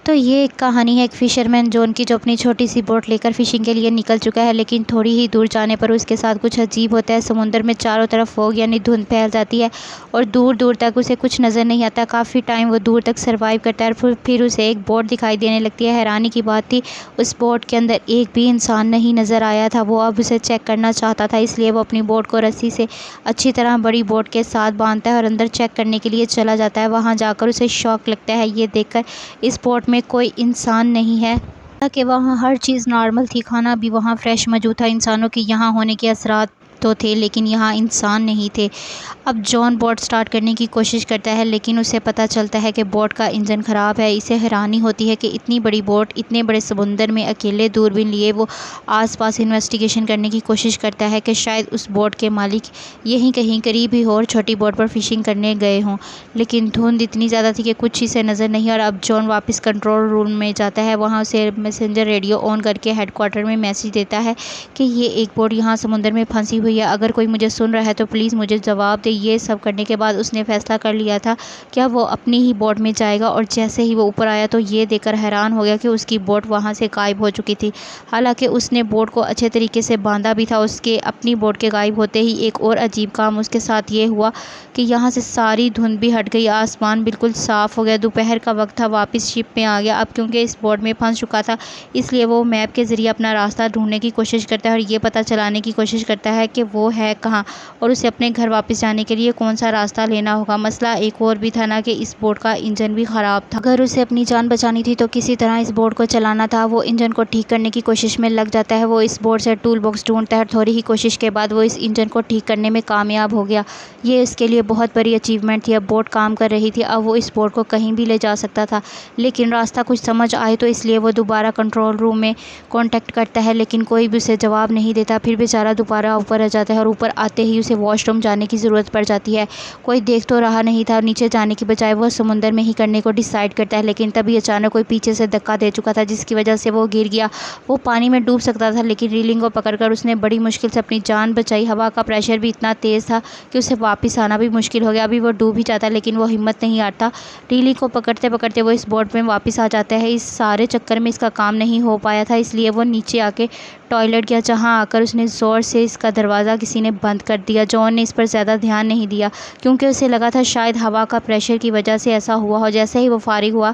तो ये एक कहानी है एक फ़िशरमैन जॉन की, जो अपनी छोटी सी बोट लेकर फ़िशिंग के लिए निकल चुका है, लेकिन थोड़ी ही दूर जाने पर उसके साथ कुछ अजीब होता है। समुद्र में चारों तरफ फॉग यानी धुंध फैल जाती है और दूर दूर तक उसे कुछ नज़र नहीं आता। काफ़ी टाइम वो दूर तक सर्वाइव करता है और फिर उसे एक बोट दिखाई देने लगती है। हैरानी की बात थी, उस बोट के अंदर एक भी इंसान नहीं नज़र आया था। वो अब उसे चेक करना चाहता था, इसलिए वो अपनी बोट को रस्सी से अच्छी तरह बड़ी बोट के साथ बांधता है और अंदर चेक करने के लिए चला जाता है। वहाँ जाकर उसे शॉक लगता है ये देखकर, इस बोट में कोई इंसान नहीं है। हालांकि वहाँ हर चीज़ नॉर्मल थी, खाना भी वहाँ फ्रेश मौजूद था, इंसानों के यहाँ होने के असरात तो थे, लेकिन यहाँ इंसान नहीं थे। अब जॉन बोट स्टार्ट करने की कोशिश करता है, लेकिन उसे पता चलता है कि बोट का इंजन ख़राब है। इसे हैरानी होती है कि इतनी बड़ी बोट इतने बड़े समुंदर में अकेले दूरबीन लिए वो आसपास इन्वेस्टिगेशन करने की कोशिश करता है कि शायद उस बोट के मालिक यहीं कहीं करीब ही हो और छोटी बोट पर फिशिंग करने गए हों, लेकिन धुंध इतनी ज़्यादा थी कि कुछ इसे नज़र नहीं। और अब जॉन वापस कंट्रोल रूम में जाता है। वहाँ उसे मैसेंजर रेडियो ऑन करके हेडक्वार्टर में मैसेज देता है कि ये एक बोट यहाँ समुद्र में फंसी हुई है, अगर कोई मुझे सुन रहा है तो प्लीज़ मुझे जवाब दे। ये सब करने के बाद उसने फैसला कर लिया था कि अब वो अपनी ही बोट में जाएगा, और जैसे ही वो ऊपर आया तो ये देखकर हैरान हो गया कि उसकी बोट वहाँ से गायब हो चुकी थी। हालांकि उसने बोट को अच्छे तरीके से बांधा भी था। उसके अपनी बोट के गायब होते ही एक और अजीब काम उसके साथ ये हुआ कि यहाँ से सारी धुंध भी हट गई, आसमान बिल्कुल साफ़ हो गया। दोपहर का वक्त था, वापस शिप में आ गया। अब क्योंकि इस बोट में फंस चुका था, इसलिए वो मैप के ज़रिए अपना रास्ता ढूंढने की कोशिश करता है और ये पता चलाने की कोशिश करता है कि वो है कहाँ और उसे अपने घर वापस जाने के लिए कौन सा रास्ता लेना होगा। मसला एक और भी था ना कि इस बोट का इंजन भी ख़राब था। अगर उसे अपनी जान बचानी थी तो किसी तरह इस बोट को चलाना था। वो इंजन को ठीक करने की कोशिश में लग जाता है। वो इस बोट से टूल बॉक्स ढूंढता है और थोड़ी ही कोशिश के बाद वो इस इंजन को ठीक करने में कामयाब हो गया। ये इसके लिए बहुत बड़ी अचीवमेंट थी। अब बोट काम कर रही थी, अब वो इस बोट को कहीं भी ले जा सकता था, लेकिन रास्ता कुछ समझ आए तो इसलिए वो दोबारा कंट्रोल रूम में कांटेक्ट करता है, लेकिन कोई भी उसे जवाब नहीं देता। फिर बेचारा दोबारा ऊपर आ जाता है और ऊपर आते ही उसे वॉशरूम जाने की ज़रूरत पड़ जाती है। कोई देख तो रहा नहीं था, नीचे जाने की बजाय वो समुंदर में ही करने को डिसाइड करता है, लेकिन तभी अचानक कोई पीछे से धक्का दे चुका था, जिसकी वजह से वो गिर गया। वो पानी में डूब सकता था, लेकिन रीलिंग को पकड़कर उसने बड़ी मुश्किल से अपनी जान बचाई। हवा का प्रेशर भी इतना तेज़ था कि उसे वापस आना भी मुश्किल हो गया। अभी वो डूब ही जाता, लेकिन वो हिम्मत नहीं हारता। रीलिंग को पकड़ते पकड़ते वो इस बोट में वापस आ जाता है। इस सारे चक्कर में इसका काम नहीं हो पाया था, इसलिए वो नीचे आके टॉयलेट गया, जहाँ आकर उसने ज़ोर से इसका दरवाज़ा किसी ने बंद कर दिया। जॉन ने इस पर ज़्यादा ध्यान नहीं दिया, क्योंकि उसे लगा था शायद हवा का प्रेशर की वजह से ऐसा हुआ हो। जैसे ही वो फारिग हुआ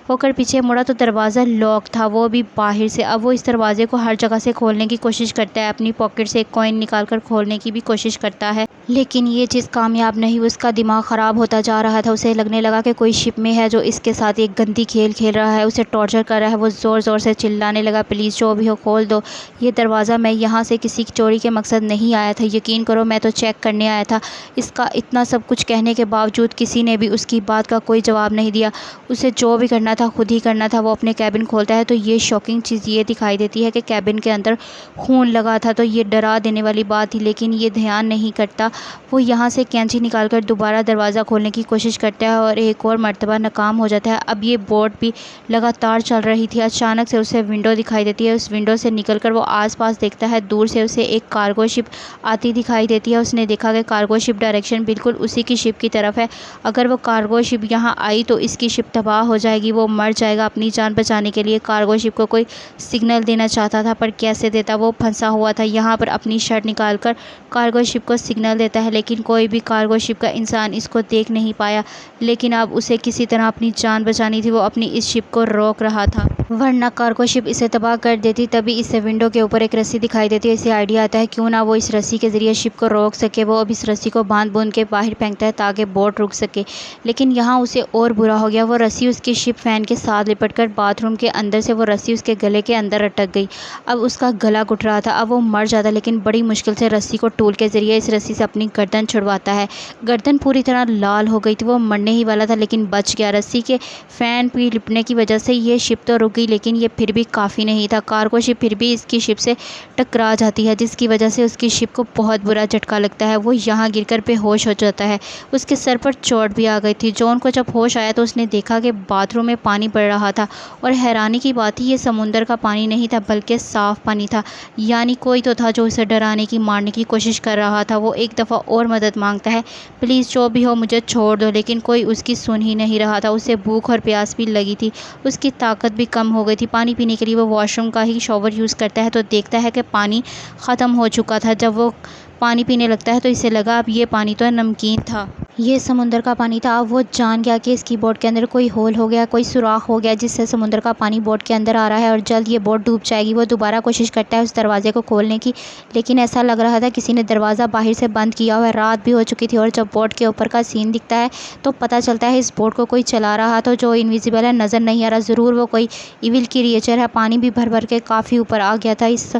होकर पीछे मुड़ा तो दरवाज़ा लॉक था, वो भी बाहर से। अब वो इस दरवाजे को हर जगह से खोलने की कोशिश करता है, अपनी पॉकेट से एक कॉइन निकाल कर खोलने की भी कोशिश करता है, लेकिन ये चीज़ कामयाब नहीं। उसका दिमाग ख़राब होता जा रहा था। उसे लगने लगा कि कोई शिप में है जो इसके साथ एक गंदी खेल खेल रहा है, उसे टॉर्चर कर रहा है। वो ज़ोर ज़ोर से चिल्लाने लगा, प्लीज़ जो भी हो खोल दो ये दरवाज़ा, मैं यहाँ से किसी की चोरी के मकसद नहीं आया था, यकीन करो मैं तो चेक करने आया था। इसका इतना सब कुछ कहने के बावजूद किसी ने भी उसकी बात का कोई जवाब नहीं दिया। उसे जो भी करना था खुद ही करना था। वो अपने कैबिन खोलता है तो ये शॉकिंग चीज़ ये दिखाई देती है कि कैबिन के अंदर खून लगा था। तो ये डरा देने वाली बात थी, लेकिन ये ध्यान नहीं करता। वो यहाँ से कैंची निकालकर दोबारा दरवाज़ा खोलने की कोशिश करता है और एक और मर्तबा नाकाम हो जाता है। अब ये बोट भी लगातार चल रही थी। अचानक से उसे विंडो दिखाई देती है। उस विंडो से निकलकर वो आसपास देखता है। दूर से उसे एक कार्गो शिप आती दिखाई देती है। उसने देखा कि कार्गो शिप डायरेक्शन बिल्कुल उसी की शिप की तरफ है। अगर वो कार्गो शिप यहाँ आई तो इसकी शिप तबाह हो जाएगी, वो मर जाएगा। अपनी जान बचाने के लिए कार्गो शिप को कोई सिग्नल देना चाहता था, पर कैसे देता, वो फंसा हुआ था। यहाँ पर अपनी शर्ट निकालकर कार्गो शिप को सिग्नल देता है, लेकिन कोई भी कार्गो शिप का इंसान इसको देख नहीं पाया। लेकिन अब उसे किसी तरह अपनी जान बचानी थी। वो अपनी इस शिप को रोक रहा था, वरना कार्गो शिप इसे तबाह कर देती। तभी इसे विंडो के ऊपर एक रस्सी दिखाई देती है। इसे आइडिया आता है क्यों ना वो इस रस्सी के ज़रिए शिप को रोक सके। वो अब इस रस्सी को बांध बूंद के बाहर फेंकता है ताकि बोट रुक सके, लेकिन यहाँ उसे और बुरा हो गया। वो रस्सी उसकी शिप फैन के साथ लिपटकर बाथरूम के अंदर से वो रस्सी उसके गले के अंदर अटक गई। अब उसका गला घुट रहा था। अब वो मर जाता, लेकिन बड़ी मुश्किल से रस्सी को टूल के ज़रिए इस रस्सी से अपनी गर्दन छुड़वाता है। गर्दन पूरी तरह लाल हो गई थी, वो मरने ही वाला था, लेकिन बच गया। रस्सी के फैन पे लिपटने की वजह से ये शिप तो रुक गई, लेकिन ये फिर भी काफ़ी नहीं था। कार्गो शिप फिर भी इसकी शिप से टकरा जाती है, जिसकी वजह से उसकी शिप को बहुत बुरा झटका लगता है। वो यहाँ गिरकर बेहोश हो जाता है। उसके सर पर चोट भी आ गई थी। जॉन को जब होश आया तो उसने देखा कि बाथरूम में पानी पड़ रहा था, और हैरानी की बात ही ये समुंदर का पानी नहीं था बल्कि साफ़ पानी था। यानी कोई तो था जो उसे डराने की, मारने की कोशिश कर रहा था। वो एक दफ़ा और मदद मांगता है, प्लीज़ जो भी हो मुझे छोड़ दो, लेकिन कोई उसकी सुन ही नहीं रहा था। उसे भूख और प्यास भी लगी थी, उसकी ताकत भी कम हो गई थी। पानी पीने के लिए वो वॉशरूम का ही शॉवर यूज़ करता है तो देखता है कि पानी ख़त्म हो चुका था। जब वो पानी पीने लगता है तो इसे लगा अब ये पानी तो नमकीन था, ये समुंदर का पानी था। अब वो जान गया कि इसकी बोट के अंदर कोई होल हो गया, कोई सुराख हो गया जिससे समुंदर का पानी बोट के अंदर आ रहा है और जल्द ये बोट डूब जाएगी। वो दोबारा कोशिश करता है उस दरवाजे को खोलने की, लेकिन ऐसा लग रहा था किसी ने दरवाज़ा बाहर से बंद किया हुआ है। रात भी हो चुकी थी और जब बोट के ऊपर का सीन दिखता है तो पता चलता है इस बोट को कोई चला रहा था जो इनविजिबल है, नज़र नहीं आ रहा। ज़रूर वो कोई इविल क्रिएचर है। पानी भी भर भर के काफ़ी ऊपर आ गया था। इस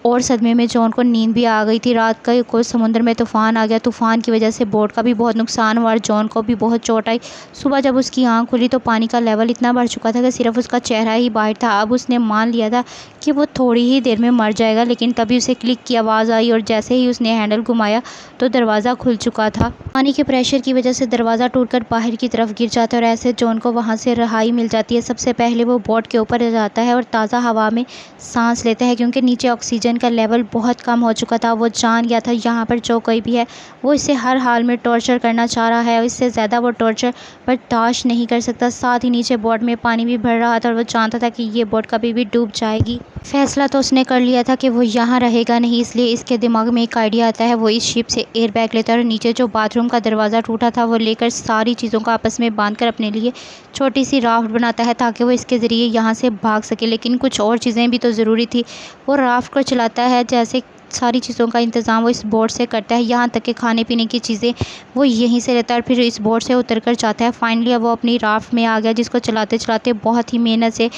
और सदमे में जॉन को नींद भी आ गई थी। रात का कोई समुद्र में तूफ़ान आ गया। तूफ़ान की वजह से बोट का भी बहुत नुकसान हुआ और जॉन को भी बहुत चोट आई। सुबह जब उसकी आंख खुली तो पानी का लेवल इतना बढ़ चुका था कि सिर्फ उसका चेहरा ही बाहर था। अब उसने मान लिया था कि वो थोड़ी ही देर में मर जाएगा, लेकिन तभी उसे क्लिक की आवाज़ आई और जैसे ही उसने हैंडल घुमाया तो दरवाज़ा खुल चुका था। पानी के प्रेशर की वजह से दरवाज़ा टूटकर बाहर की तरफ गिर जाता है और ऐसे जॉन को वहाँ से रहाई मिल जाती है। सबसे पहले वो बोट के ऊपर जाता है और ताज़ा हवा में सांस लेता है, क्योंकि नीचे ऑक्सीजन का लेवल बहुत कम हो चुका था। वो जान गया था यहाँ पर जो कोई भी है वो इसे हर हाल में टॉर्चर करना चाह रहा है और इससे ज़्यादा वो टॉर्चर बर्दाश्त नहीं कर सकता। साथ ही नीचे बोट में पानी भी भर रहा था और वो जानता था कि ये बोट कभी भी डूब जाएगी। फैसला तो उसने कर लिया था कि वो यहाँ रहेगा नहीं, इसलिए इसके दिमाग में एक आइडिया आता है। वो इस शिप से एयर बैग लेता है और नीचे जो बाथरूम का दरवाज़ा टूटा था वो लेकर सारी चीज़ों को आपस में बांधकर अपने लिए छोटी सी राफ्ट बनाता है ताकि वो इसके ज़रिए यहाँ से भाग सके। लेकिन कुछ और चीज़ें भी तो ज़रूरी थी। वो राफ्ट को चलाता है, जैसे सारी चीज़ों का इंतज़ाम वो इस बोट से करता है, यहाँ तक कि खाने पीने की चीज़ें वो यहीं से लेता है और फिर इस बोट से उतर कर जाता है। फाइनली अब वो अपनी राफ्ट में आ गया, जिसको चलाते चलाते बहुत ही मेहनत से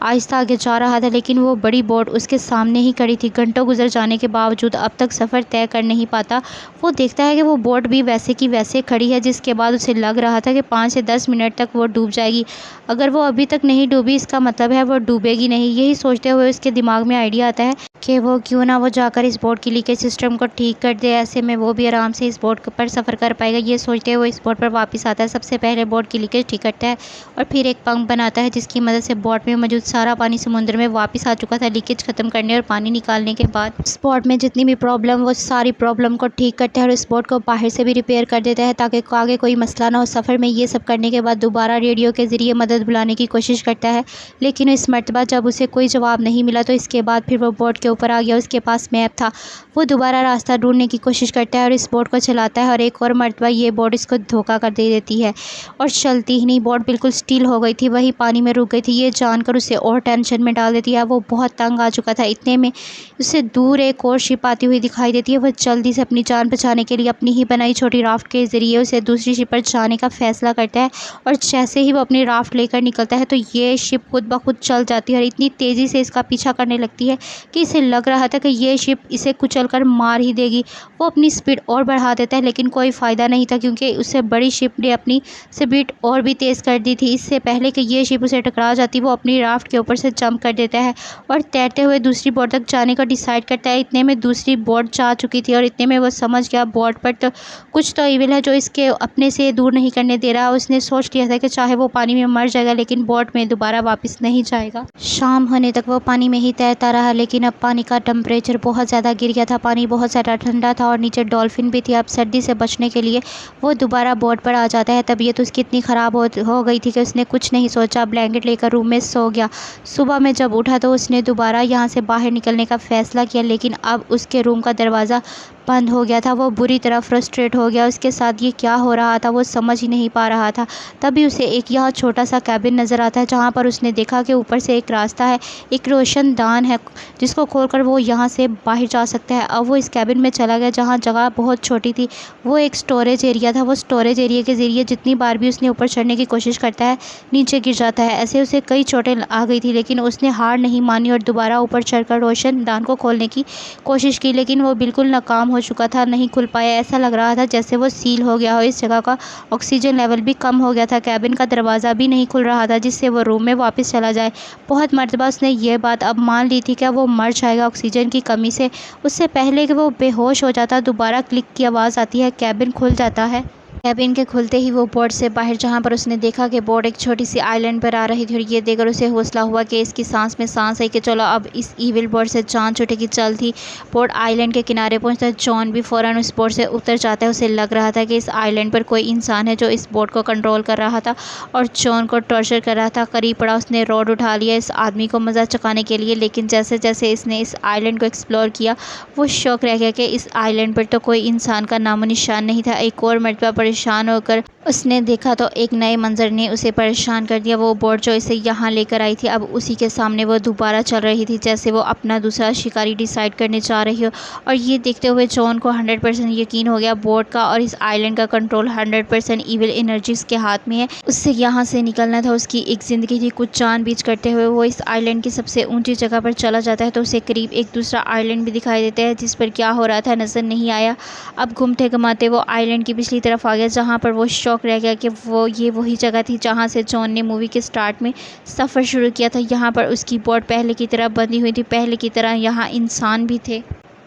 आहिस्ता आगे जा रहा था, लेकिन वो बड़ी बोट उसके सामने ही खड़ी थी। घंटों गुजर जाने के बावजूद अब तक सफ़र तय कर नहीं पाता। वो देखता है कि वो बोट भी वैसे की वैसे खड़ी है, जिसके बाद उसे लग रहा था कि 5 से 10 मिनट तक वो डूब जाएगी। अगर वो अभी तक नहीं डूबी इसका मतलब है वो डूबेगी नहीं। यही सोचते हुए उसके दिमाग में आइडिया आता है कि वो क्यों ना वो जाकर इस बोट की लीकेज सिस्टम को ठीक कर दे, ऐसे में वो भी आराम से इस बोट पर सफ़र कर पाएगा। ये सोचते हुए इस बोट पर वापस आता है। सबसे पहले बोट की लीकेज ठीक करता है और फिर एक पंप बनाता है जिसकी मदद से बोट में मौजूद सारा पानी समुद्र में वापस आ चुका था। लीकेज खत्म करने और पानी निकालने के बाद इस बोट में जितनी भी प्रॉब्लम वो सारी प्रॉब्लम को ठीक करता है और इस बोट को बाहर से भी रिपेयर कर देता है ताकि आगे कोई मसला ना हो। सफ़र में ये सब करने के बाद दोबारा रेडियो के ज़रिए मदद बुलाने की कोशिश करता है, लेकिन इस मरतबा जब उसे कोई जवाब नहीं मिला तो इसके बाद फिर वो बोट के ऊपर आ गया। उसके पास मैप था। वो दोबारा रास्ता ढूंढने की कोशिश करता है और इस बोट को चलाता है और एक और मरतबा ये बोट इसको धोखा कर दे देती है और चलती ही नहीं। बोट बिल्कुल स्टिल हो गई थी, वही पानी में रुक गई थी। ये जानकर उसे और टेंशन में डाल देती है। वो बहुत तंग आ चुका था। इतने में उससे दूर एक और शिप आती हुई दिखाई देती है। वह जल्दी से अपनी जान बचाने के लिए अपनी ही बनाई छोटी राफ्ट के ज़रिए उसे दूसरी शिप पर जाने का फैसला करता है और जैसे ही वो अपनी राफ्ट लेकर निकलता है तो ये शिप खुद ब खुद चल जाती है और इतनी तेज़ी से इसका पीछा करने लगती है कि इसे लग रहा था कि ये शिप इसे कुचल कर मार ही देगी। वो अपनी स्पीड और बढ़ा देता है, लेकिन कोई फ़ायदा नहीं था क्योंकि उससे बड़ी शिप ने अपनी स्पीड और भी तेज़ कर दी थी। इससे पहले कि ये शिप उसे टकरा जाती वो अपनी राफ्ट के ऊपर से जंप कर देता है और तैरते हुए दूसरी बोट तक जाने का डिसाइड करता है। इतने में दूसरी बोट जा चुकी थी और इतने में वो समझ गया बोट पर तो कुछ तो इविल है जो इसके अपने से दूर नहीं करने दे रहा। उसने सोच लिया था कि चाहे वो पानी में मर जाएगा लेकिन बोट में दोबारा वापस नहीं जाएगा। शाम होने तक वो पानी में ही तैरता रहा, लेकिन अब पानी का टेम्परेचर बहुत ज़्यादा गिर गया था। पानी बहुत ज़्यादा ठंडा था और नीचे डॉल्फिन भी थी। अब सर्दी से बचने के लिए वो दोबारा बोट पर आ जाता है। तबीयत उसकी इतनी ख़राब हो गई थी कि उसने कुछ नहीं सोचा, ब्लैंकेट लेकर रूम में सो गया। सुबह में जब उठा तो उसने दोबारा यहाँ से बाहर निकलने का फ़ैसला किया, लेकिन अब उसके रूम का दरवाज़ा बंद हो गया था। वो बुरी तरह फ्रस्ट्रेट हो गया। उसके साथ ये क्या हो रहा था वो समझ ही नहीं पा रहा था। तभी उसे एक यहाँ छोटा सा कैबिन नज़र आता है जहाँ पर उसने देखा कि ऊपर से एक रास्ता है, एक रोशनदान है जिसको खोलकर वो यहाँ से बाहर जा सकता है। अब वो इस कैबिन में चला गया जहाँ जगह बहुत छोटी थी। वो एक स्टोरेज एरिया था। वो स्टोरेज एरिया के ज़रिए जितनी बार भी उसने ऊपर चढ़ने की कोशिश करता है नीचे गिर जाता है। ऐसे उसे कई चोटें आ गई थी, लेकिन उसने हार नहीं मानी और दोबारा ऊपर चढ़कर रोशनदान को खोलने की कोशिश की, लेकिन वो बिल्कुल नाकाम हो चुका था, नहीं खुल पाया। ऐसा लग रहा था जैसे वो सील हो गया हो। इस जगह का ऑक्सीजन लेवल भी कम हो गया था। कैबिन का दरवाज़ा भी नहीं खुल रहा था जिससे वो रूम में वापस चला जाए। बहुत मर्तबा उसने ये बात अब मान ली थी कि वो मर जाएगा ऑक्सीजन की कमी से। उससे पहले कि वो बेहोश हो जाता, दोबारा क्लिक की आवाज़ आती है, कैबिन खुल जाता है। कैबिन के खुलते ही वो बोट से बाहर, जहाँ पर उसने देखा कि बोट एक छोटी सी आइलैंड पर आ रही थी, और ये देखकर उसे हौसला हुआ कि इसकी सांस में सांस आई कि चलो अब इस ईविल बोट से जान छूटेगी। जल्द ही बोट आइलैंड के किनारे पहुंचता है। जॉन भी फ़ौरन उस बोट से उतर जाता है। उसे लग रहा था कि इस आइलैंड पर कोई इंसान है जो इस बोट को कंट्रोल कर रहा था और जॉन को टॉर्चर कर रहा था। करीब पड़ा, उसने रॉड उठा लिया इस आदमी को मज़ा चुकाने के लिए, लेकिन जैसे जैसे इसने इस आइलैंड को एक्सप्लोर किया, वो शौक रह गया कि इस आइलैंड पर तो कोई इंसान का नामो निशान नहीं था। एक और मरतबा परेशान होकर उसने देखा तो एक नए मंजर ने उसे परेशान कर दिया। वो बोट जो इसे यहाँ लेकर आई थी, अब उसी के सामने वो दोबारा चल रही थी, जैसे वो अपना दूसरा शिकारी डिसाइड करने जा रही हो। और ये देखते हुए जॉन को 100% यकीन हो गया, बोट का और इस आइलैंड का कंट्रोल 100% ईविल एनर्जीज के हाथ में है। उससे यहाँ से निकलना था, उसकी एक ज़िंदगी थी। कुछ जानबूझ करते हुए वो इस आइलैंड की सबसे ऊंची जगह पर चला जाता है, तो उसे करीब एक दूसरा आइलैंड भी दिखाई देता है जिस पर क्या हो रहा था नज़र नहीं आया। अब घूमते घुमाते वो आइलैंड की पिछली तरफ आ गया, जहाँ पर वो शौक रह गया कि ये वही जगह थी जहाँ से जॉन ने मूवी के स्टार्ट में सफ़र शुरू किया था। यहाँ पर उसकी बोट पहले की तरह बंधी हुई थी, पहले की तरह यहाँ इंसान भी थे।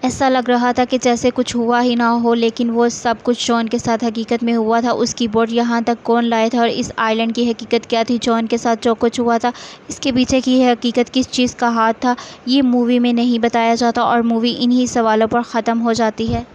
ऐसा लग रहा था कि जैसे कुछ हुआ ही ना हो, लेकिन वो सब कुछ जॉन के साथ हकीकत में हुआ था। उसकी बोट यहाँ तक कौन लाया था और इस आइलैंड की हकीकत क्या थी? जॉन के साथ जो कुछ हुआ था, इसके पीछे की हकीकत किस चीज़ का हाथ था, ये मूवी में नहीं बताया जाता और मूवी इन्हीं सवालों पर ख़त्म हो जाती है।